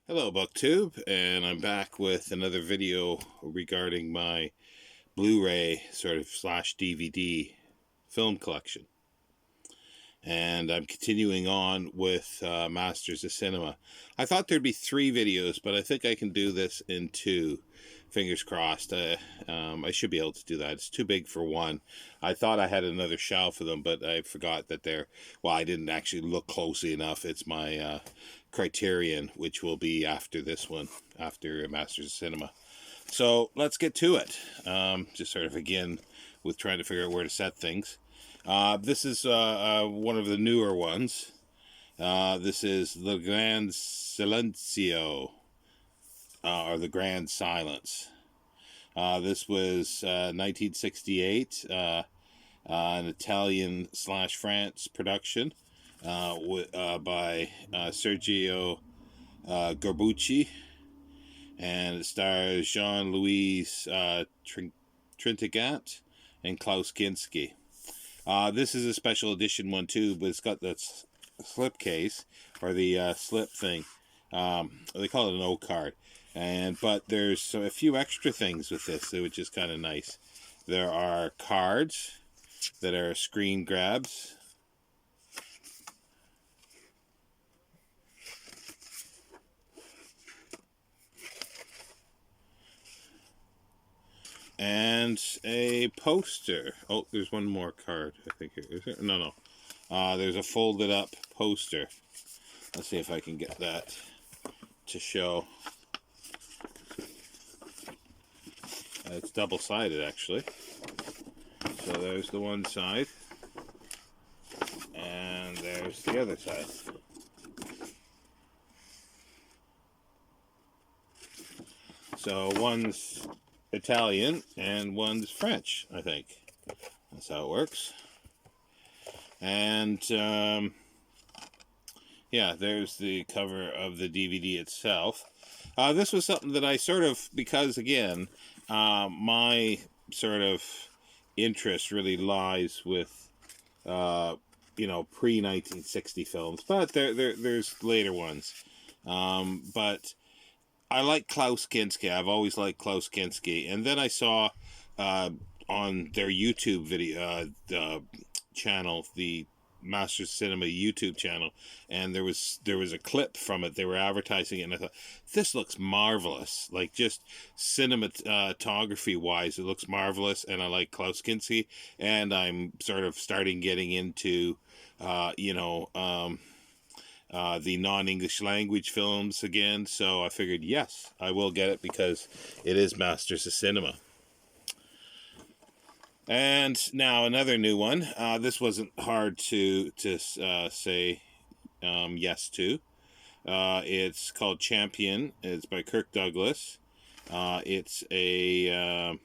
Hello BookTube, and I'm back with another video regarding my Blu-ray sort of slash DVD film collection. And I'm continuing on with Masters of Cinema. I thought there'd be 3 videos, but I think I can do this in 2. Fingers crossed. I should be able to do that. It's too big for one. I thought I had another shelf of them, but I forgot that I didn't actually look closely enough. It's my Criterion, which will be after this one, after Masters of Cinema. So let's get to it. Just sort of again with trying to figure out where to set things. This is one of the newer ones. This is Le Grand Silencio, or The Grand Silence. This was 1968, an Italian / France production by Sergio Corbucci, and it stars Jean-Louis Trintignant and Klaus Kinski. This is a special edition one too, but it's got that slip case, or the slip thing. They call it an O card. But there's a few extra things with this, which is kind of nice. There are cards that are screen grabs. And a poster. Oh, there's one more card, I think. Is there? No. There's a folded up poster. Let's see if I can get that to show. It's double-sided, actually. So there's the one side, and there's the other side. So one's Italian and one's French, I think. That's how it works. And yeah, there's the cover of the DVD itself. This was something that I sort of, because again, my sort of interest really lies with, pre-1960 films, but there's later ones. But I like Klaus Kinski. I've always liked Klaus Kinski. And then I saw on their YouTube video channel, the Masters Cinema YouTube channel, and there was a clip from it. They were advertising it, and I thought, this looks marvelous. Like, just cinematography wise, it looks marvelous, and I like Klaus Kinski, and I'm sort of starting getting into the non-English language films again, so I figured, yes, I will get it because it is Masters of Cinema. And now another new one. This wasn't hard to say yes to. It's called Champion. It's by Kirk Douglas. It's a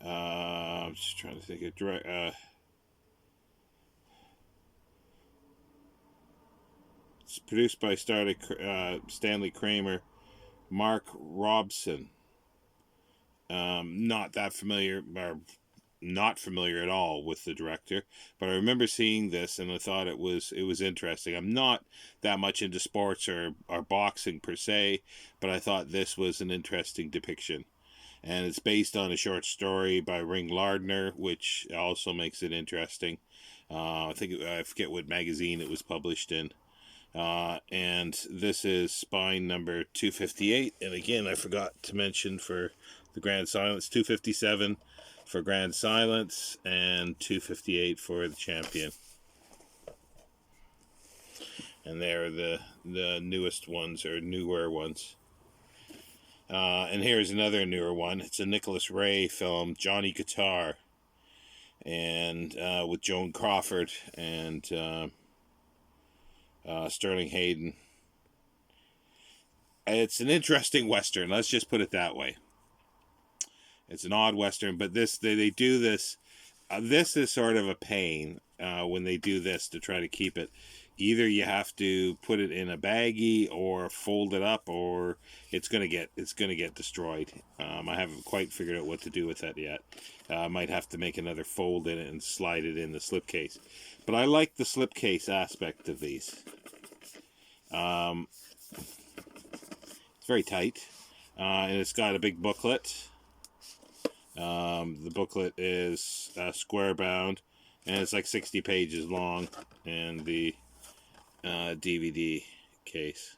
I'm just trying to think of direct. It's produced by Stanley Kramer, Mark Robson. Not that familiar, or not familiar at all with the director, but I remember seeing this and I thought it was interesting. I'm not that much into sports or boxing per se, but I thought this was an interesting depiction. And it's based on a short story by Ring Lardner, which also makes it interesting. I forget what magazine it was published in. And this is spine number 258. And again, I forgot to mention for the Grand Silence, 257 for Grand Silence and 258 for the Champion. And they're the newest ones, or newer ones. And here's another newer one. It's a Nicholas Ray film, Johnny Guitar, and with Joan Crawford and Sterling Hayden. It's an interesting Western, let's just put it that way. It's an odd Western, but they do this. This is sort of a pain when they do this to try to keep it. Either you have to put it in a baggie or fold it up, or it's gonna get destroyed. I haven't quite figured out what to do with that yet. I might have to make another fold in it and slide it in the slipcase. But I like the slipcase aspect of these. It's very tight, and it's got a big booklet. The booklet is square bound, and it's like 60 pages long, and the DVD case.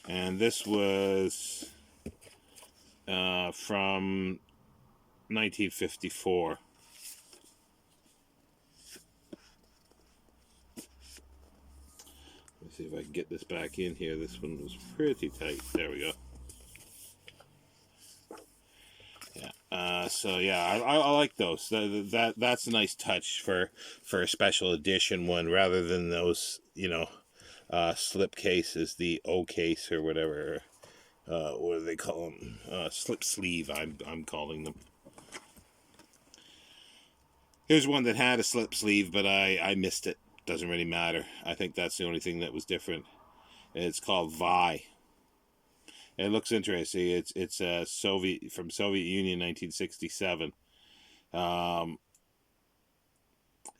And this was from 1954. Let's see if I can get this back in here. This one was pretty tight. There we go. Yeah. So yeah, I like those. That's a nice touch for a special edition one, rather than those, you know, slip cases, the O case or whatever. What do they call them? Slip sleeve. I'm calling them. Here's one that had a slip sleeve, but I missed it. Doesn't really matter. I think that's the only thing that was different. It's called Vi. It looks interesting. It's from Soviet Union, 1967.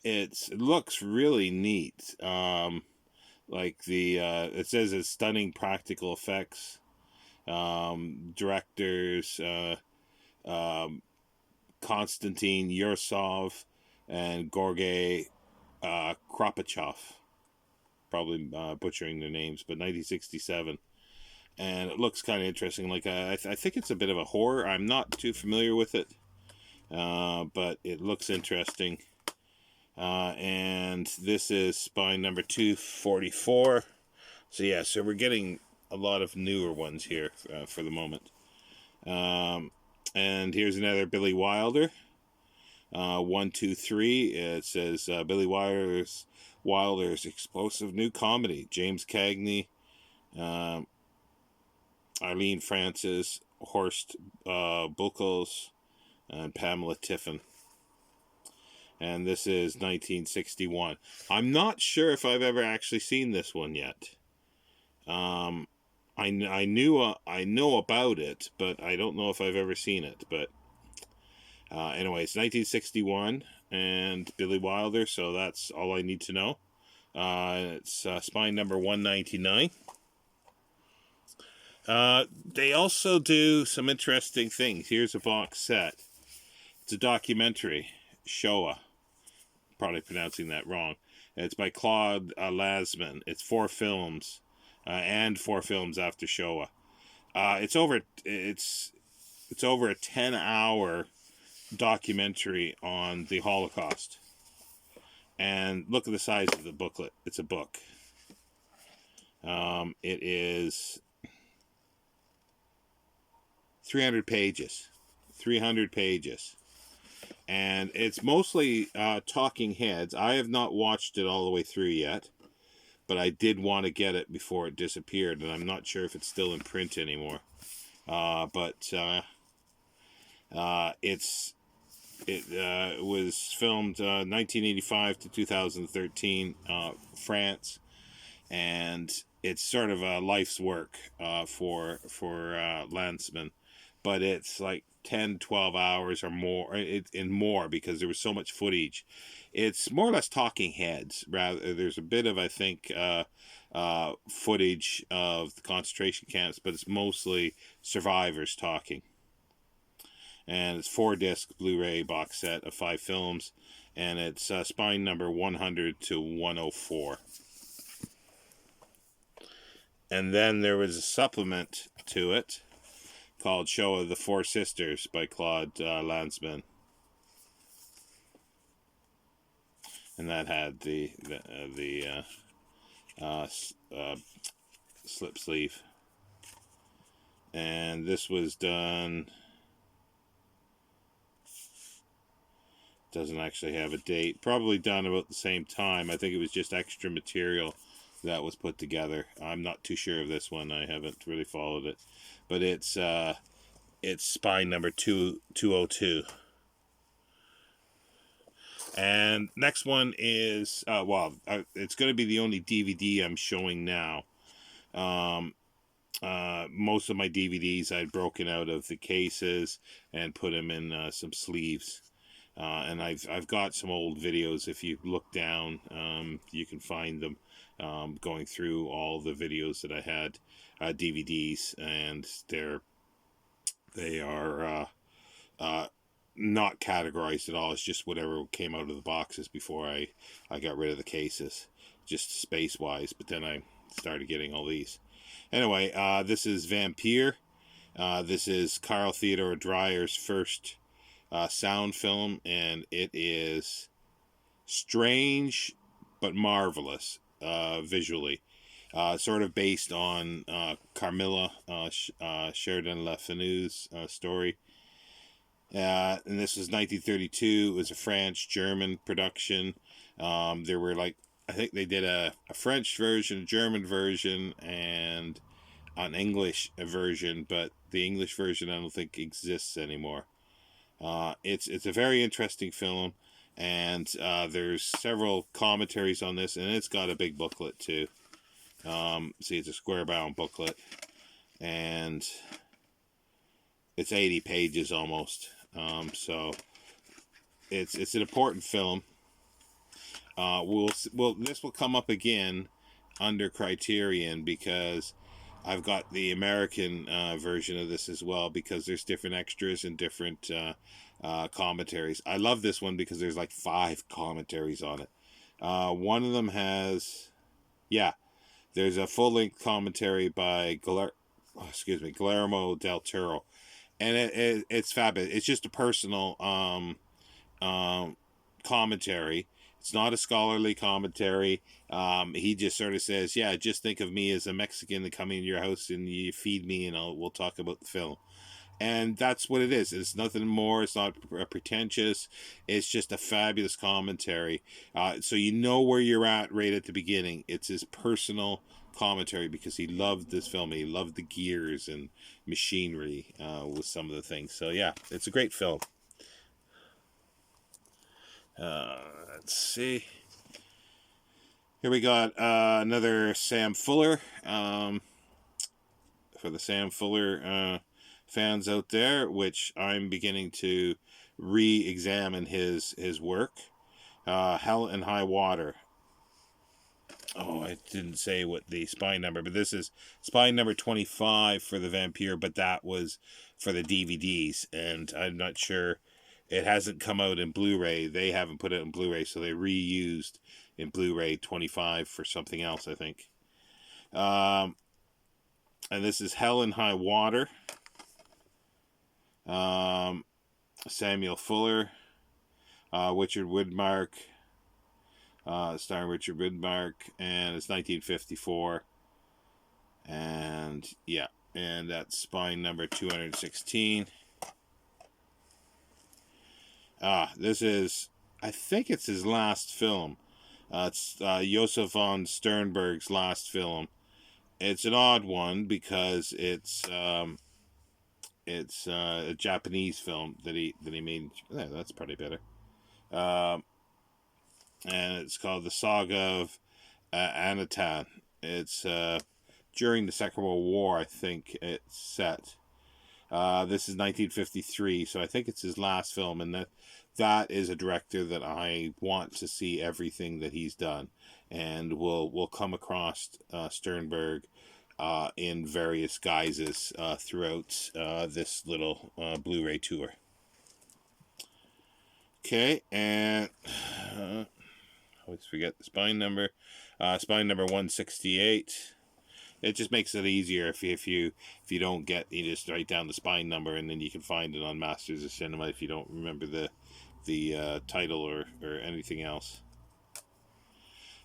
It looks really neat. Like it says it's stunning practical effects. Directors Konstantin Yursov and Gorgei Kropachov. Probably butchering their names, but 1967. And it looks kind of interesting. Like I think it's a bit of a horror. I'm not too familiar with it, but it looks interesting. And this is spine number 244. So yeah, so we're getting a lot of newer ones here for the moment. And here's another Billy Wilder. 123. It says Billy Wilder's explosive new comedy. James Cagney, Arlene Francis, Horst Buchholz, and Pamela Tiffin. And this is 1961. I'm not sure if I've ever actually seen this one yet. I know about it, but I don't know if I've ever seen it. But anyway, it's 1961 and Billy Wilder, so that's all I need to know. It's spine number 199. They also do some interesting things. Here's a box set. It's a documentary, Shoah. Probably pronouncing that wrong. It's by Claude Lanzmann. It's 4 films, and 4 films after Shoah. It's over a 10-hour documentary on the Holocaust. And look at the size of the booklet. It's a book. It is 300 pages. 300 pages. And it's mostly talking heads. I have not watched it all the way through yet, but I did want to get it before it disappeared, and I'm not sure if it's still in print anymore. But it was filmed 1985 to 2013, France, and it's sort of a life's work for Lanzmann, but it's like 10-12 hours or more, in more, because there was so much footage. It's more or less talking heads. Rather, there's a bit of, I think, footage of the concentration camps, but it's mostly survivors talking. And it's 4-disc Blu-ray box set of 5 films, and it's spine number 100 to 104. And then there was a supplement to it called Shoah the 4 Sisters by Claude Lanzmann. And that had the slip sleeve. And this was done, doesn't actually have a date, probably done about the same time. I think it was just extra material that was put together. I'm not too sure of this one. I haven't really followed it. But it's spine number 202. And next one is, it's going to be the only DVD I'm showing now. Most of my DVDs I'd broken out of the cases and put them in some sleeves. And I've got some old videos. If you look down, you can find them. going through all the videos that I had, DVDs, and they are not categorized at all. It's just whatever came out of the boxes before I got rid of the cases, just space wise. But then I started getting all these. Anyway, this is Vampire. This is Carl Theodor Dreyer's first sound film, and it is strange but marvelous visually. Sort of based on Carmilla Sheridan Le Fanu's story. And this was 1932. It was a French-German production. There were I think they did a French version, a German version, and an English version, but the English version I don't think exists anymore. It's a very interesting film, and there's several commentaries on this, and it's got a big booklet too. See, it's a square-bound booklet, and it's 80 pages almost. So it's an important film. This will come up again under Criterion, because I've got the American version of this as well, because there's different extras and different commentaries. I love this one because there's 5 commentaries on it. One of them has, there's a full-length commentary by Guillermo del Toro, and it's fabulous. It's just a personal commentary. It's not a scholarly commentary. He just sort of says, just think of me as a Mexican that come in your house and you feed me, and we'll talk about the film. And that's what it is. It's nothing more. It's not pretentious. It's just a fabulous commentary. So you know where you're at right at the beginning. It's his personal commentary, because he loved this film. He loved the gears and machinery with some of the things. So it's a great film. Let's see. Here we got another Sam Fuller. For the Sam Fuller fans out there, which I'm beginning to re-examine his work. Hell and High Water. Oh, I didn't say what the spine number, but this is spine number 25 for the Vampire, but that was for the DVDs, and I'm not sure. It hasn't come out in Blu-ray. They haven't put it in Blu-ray, so they reused in Blu-ray 25 for something else, I think. And this is Hell and High Water. Samuel Fuller, Richard Widmark, starring Richard Widmark, and it's 1954. And and that's spine number 216. This is, I think it's his last film. It's Josef von Sternberg's last film. It's an odd one because it's a Japanese film that he made. Yeah, that's probably better. And it's called the Saga of Anatan. It's during the Second World War, I think it's set. This is 1953, so I think it's his last film, and that is a director that I want to see everything that he's done, and we'll come across Sternberg in various guises throughout this little Blu-ray tour. Okay, and I always forget the spine number. Spine number 168. It just makes it easier if you don't get, you just write down the spine number, and then you can find it on Masters of Cinema if you don't remember the title or anything else.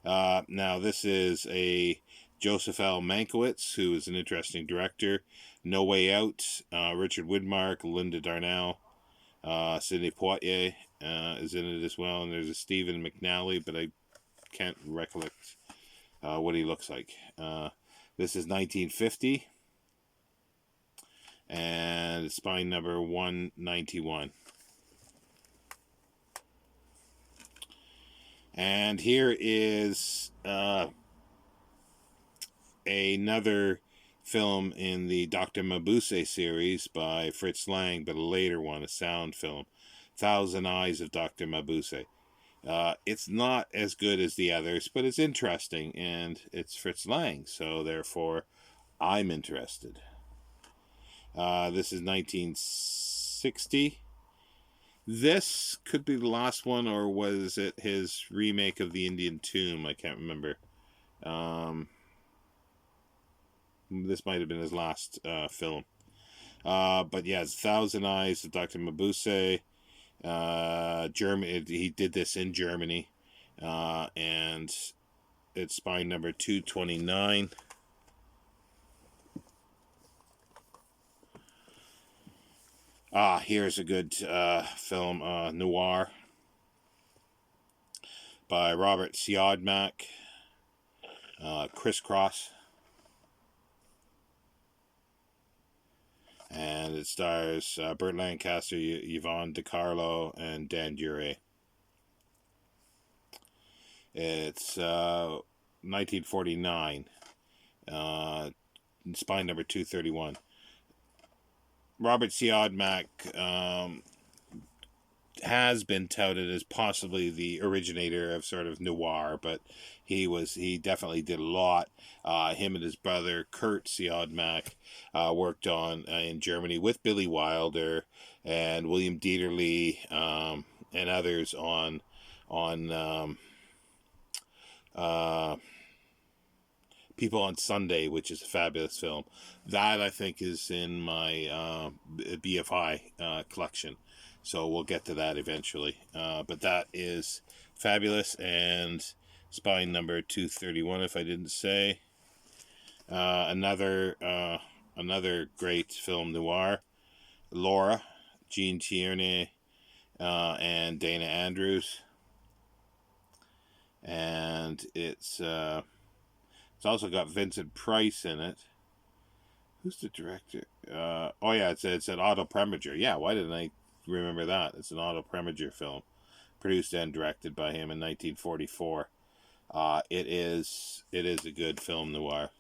Now this is a Joseph L. Mankiewicz, who is an interesting director. No Way Out, Richard Widmark, Linda Darnell, Sidney Poitier is in it as well, and there's a Stephen McNally, but I can't recollect what he looks like. This is 1950, and spine number 191. And here is another film in the Dr. Mabuse series by Fritz Lang, but a later one, a sound film, Thousand Eyes of Dr. Mabuse. It's not as good as the others, but it's interesting, and it's Fritz Lang, so therefore I'm interested. This is 1960. This could be the last one, or was it his remake of The Indian Tomb? I can't remember. This might have been his last film. But yeah, it's Thousand Eyes of Dr. Mabuse. Germany. He did this in Germany, and it's spine number 229. Here's a good film, noir, by Robert Siodmak, Crisscross. And it stars Burt Lancaster, Yvonne DiCarlo, and Dan Dure. It's 1949, spine number 231. Robert Siodmak has been touted as possibly the originator of sort of noir, but he definitely did a lot. Him and his brother Kurt Siodmak worked on in Germany with Billy Wilder and William Dieterle and others on People on Sunday, which is a fabulous film. That, I think, is in my BFI collection. So we'll get to that eventually. But that is fabulous. And spine number 231, if I didn't say. Another great film noir. Laura, Jean Tierney, and Dana Andrews. And it's also got Vincent Price in it. Who's the director? It's an Otto Preminger. Yeah, why didn't I remember that? It's an Otto Preminger film, produced and directed by him in 1944. It is a good film noir.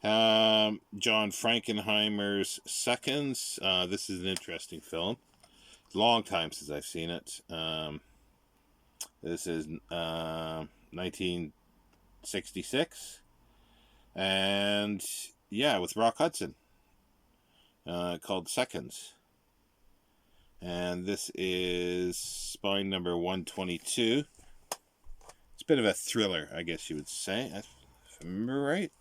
John Frankenheimer's Seconds. This is an interesting film. It's a long time since I've seen it. This is 1966, and yeah, with Rock Hudson, called Seconds. And this is spine number 122. It's a bit of a thriller, I guess you would say, if I remember right.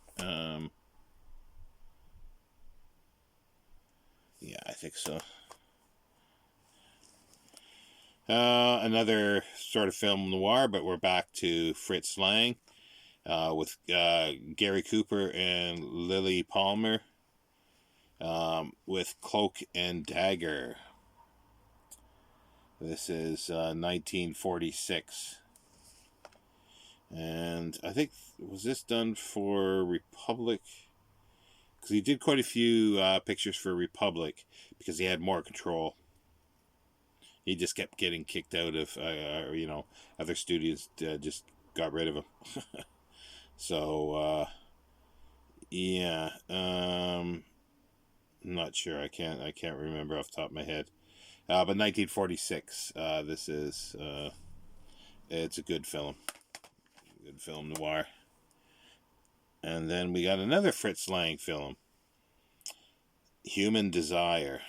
Yeah, I think so. Another sort of film noir, but we're back to Fritz Lang with Gary Cooper and Lily Palmer with Cloak and Dagger. This is 1946. And I think, was this done for Republic? Because he did quite a few pictures for Republic because he had more control. He just kept getting kicked out of, other studios just got rid of him. So, yeah, I'm not sure. I can't remember off the top of my head. But 1946. This is it's a good film. Good film noir. And then we got another Fritz Lang film, Human Desire.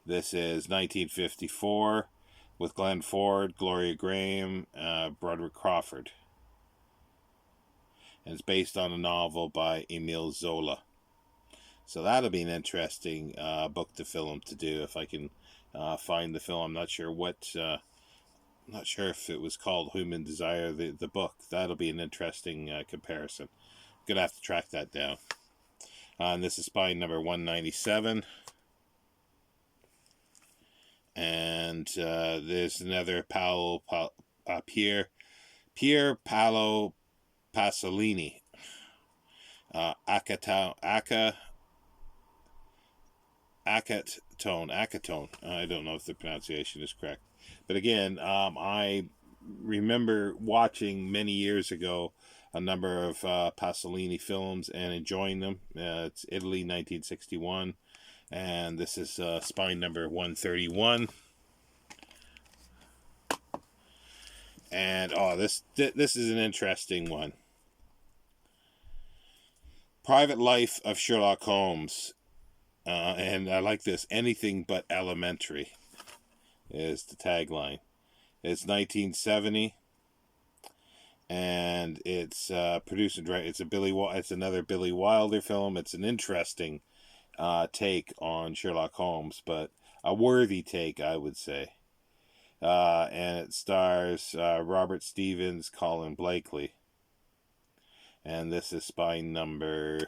This is 1954 with Glenn Ford, Gloria Grahame, Broderick Crawford. And it's based on a novel by Emile Zola. So that'll be an interesting book to film to do if I can find the film. I'm not sure I'm not sure if it was called Human Desire, the book. That'll be an interesting comparison. I'm going to have to track that down. And this is spine number 197. And there's another Pier Paolo Pasolini. Acatone. I don't know if the pronunciation is correct. But again, I remember watching many years ago a number of Pasolini films and enjoying them. It's Italy, 1961. And this is spine number 131. And this is an interesting one. Private Life of Sherlock Holmes. And I like this. Anything but elementary is the tagline. It's 1970, and it's produced and directed. It's another Billy Wilder film. It's an interesting take on Sherlock Holmes, but a worthy take, I would say. And it stars Robert Stevens, Colin Blakely, and this is spine number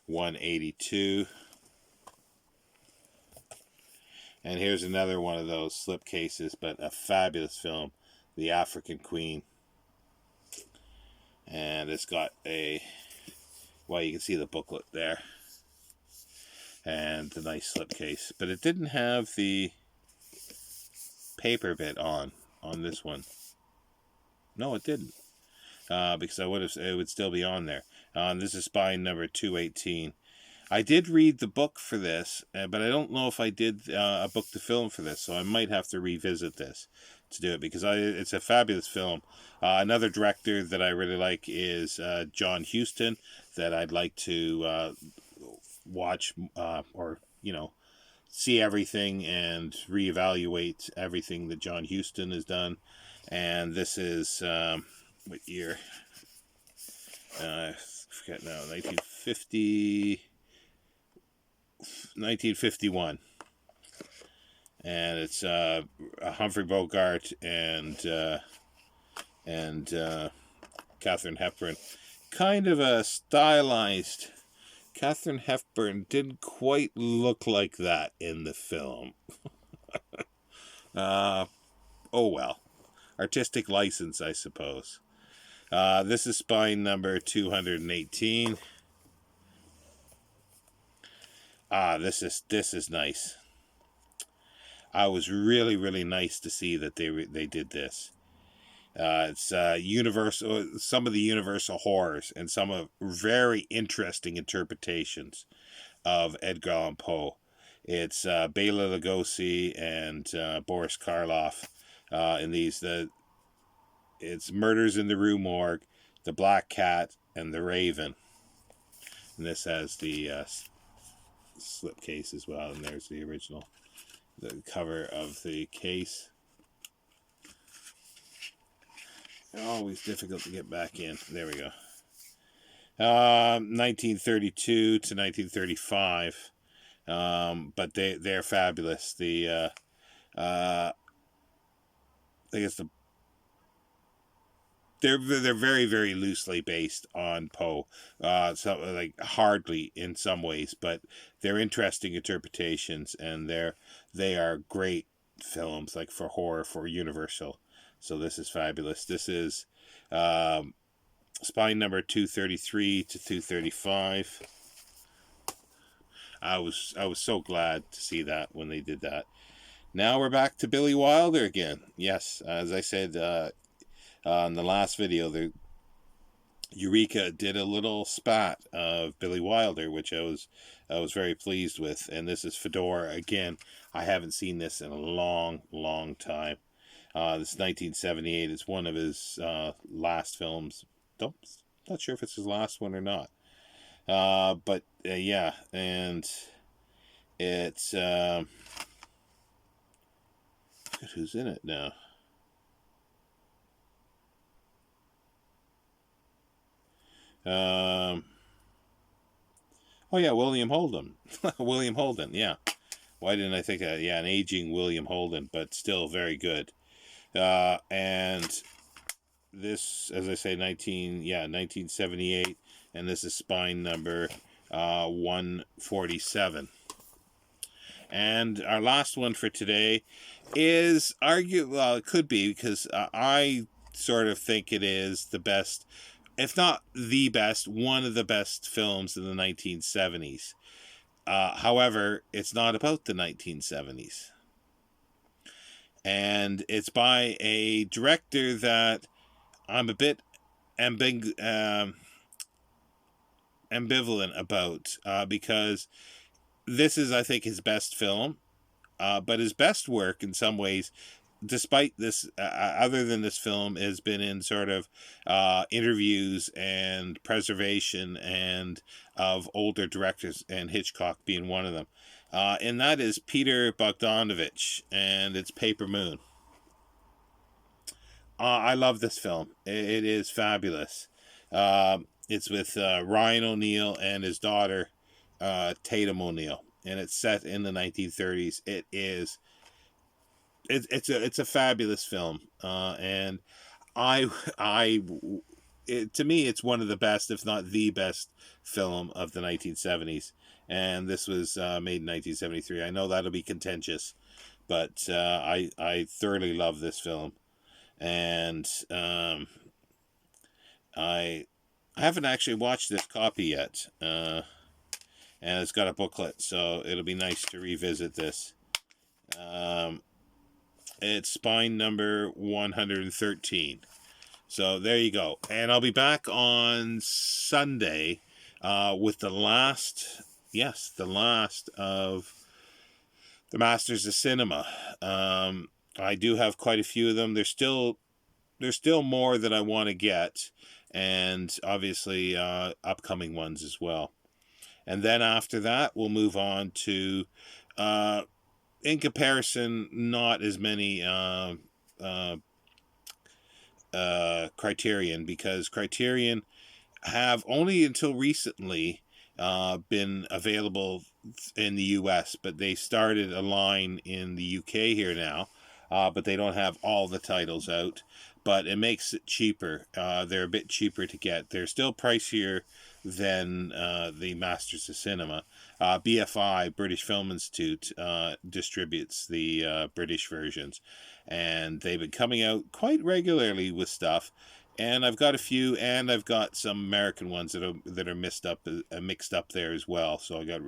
182. And here's another one of those slipcases, but a fabulous film, The African Queen. And it's got you can see the booklet there. And the nice slipcase. But it didn't have the paper bit on this one. No, it didn't. Because it would still be on there. This is spine number 218. I did read the book for this, but I don't know if I did a book to film for this, so I might have to revisit this to do it, because it's a fabulous film. Another director that I really like is John Huston, that I'd like to watch or see everything and reevaluate everything that John Huston has done. And this is what year? I forget now. 1951, and it's Humphrey Bogart and Katharine Hepburn. Kind of a stylized. Katharine Hepburn didn't quite look like that in the film. Oh well, artistic license, I suppose. This is spine number 218. This is nice. I was really, really nice to see that they did this. It's universal, some of the universal horrors, and some of very interesting interpretations of Edgar Allan Poe. It's Bela Lugosi and Boris Karloff in these. It's Murders in the Rue Morgue, The Black Cat, and The Raven. And this has the slipcase as well, and there's the cover of the case. Always difficult to get back in. There we go. 1932 to 1935, but they're fabulous. I guess they're very, very loosely based on Poe, so like hardly in some ways, but they're interesting interpretations, and they are great films, like for horror, for Universal. So this is fabulous. This is spine number 233 to 235. I was so glad to see that when they did that. Now we're back to Billy Wilder again. Yes, as I said in the last video, Eureka did a little spat of Billy Wilder, which I was very pleased with. And this is Fedora again. I haven't seen this in a long, long time. This is 1978. It's one of his last films. Not sure if it's his last one or not. But yeah, and it's who's in it now? Oh yeah, William Holden. William Holden, yeah. Why didn't I think of, an aging William Holden, but still very good. And this, as I say, 1978, and this is spine number 147. And our last one for today is it could be, because I sort of think it is the best, if not the best, one of the best films in the 1970s. However, it's not about the 1970s. And it's by a director that I'm a bit ambivalent about, because This is, I think, his best film, but his best work in some ways, despite this, other than this film, has been in sort of interviews and preservation and of older directors, and Hitchcock being one of them. And that is Peter Bogdanovich, and it's Paper Moon. I love this film. It is fabulous. It's with Ryan O'Neal and his daughter, Tatum O'Neal, and it's set in the 1930s. It's a fabulous film, and to me, it's one of the best, if not the best, film of the 1970s. And this was made in 1973. I know that'll be contentious, but I thoroughly love this film. And I haven't actually watched this copy yet, and it's got a booklet, so it'll be nice to revisit this. It's spine number 113. So there you go. And I'll be back on Sunday with the last of the Masters of Cinema. I do have quite a few of them. There's still more that I want to get, and obviously upcoming ones as well. And then after that, we'll move on to, in comparison, not as many Criterion, because Criterion have only until recently been available in the US, but they started a line in the UK here now. But they don't have all the titles out, but it makes it cheaper. They're a bit cheaper to get. They're still pricier than the Masters of Cinema. BFI, British Film Institute, distributes the British versions, and they've been coming out quite regularly with stuff. And I've got a few, and I've got some American ones that are mixed up there as well. So I got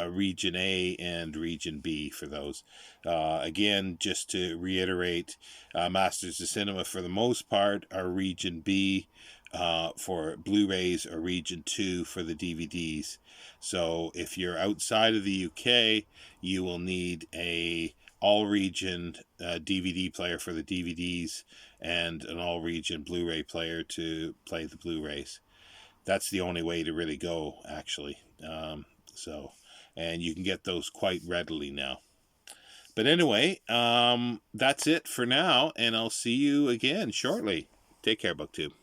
Region A and Region B for those. Again, just to reiterate, Masters of Cinema for the most part are Region B for Blu-rays, or Region 2 for the DVDs. So if you're outside of the UK, you will need a all-region DVD player for the DVDs and an all-region Blu-ray player to play the Blu-rays. That's the only way to really go, actually. And you can get those quite readily now. But anyway, that's it for now, and I'll see you again shortly. Take care, BookTube.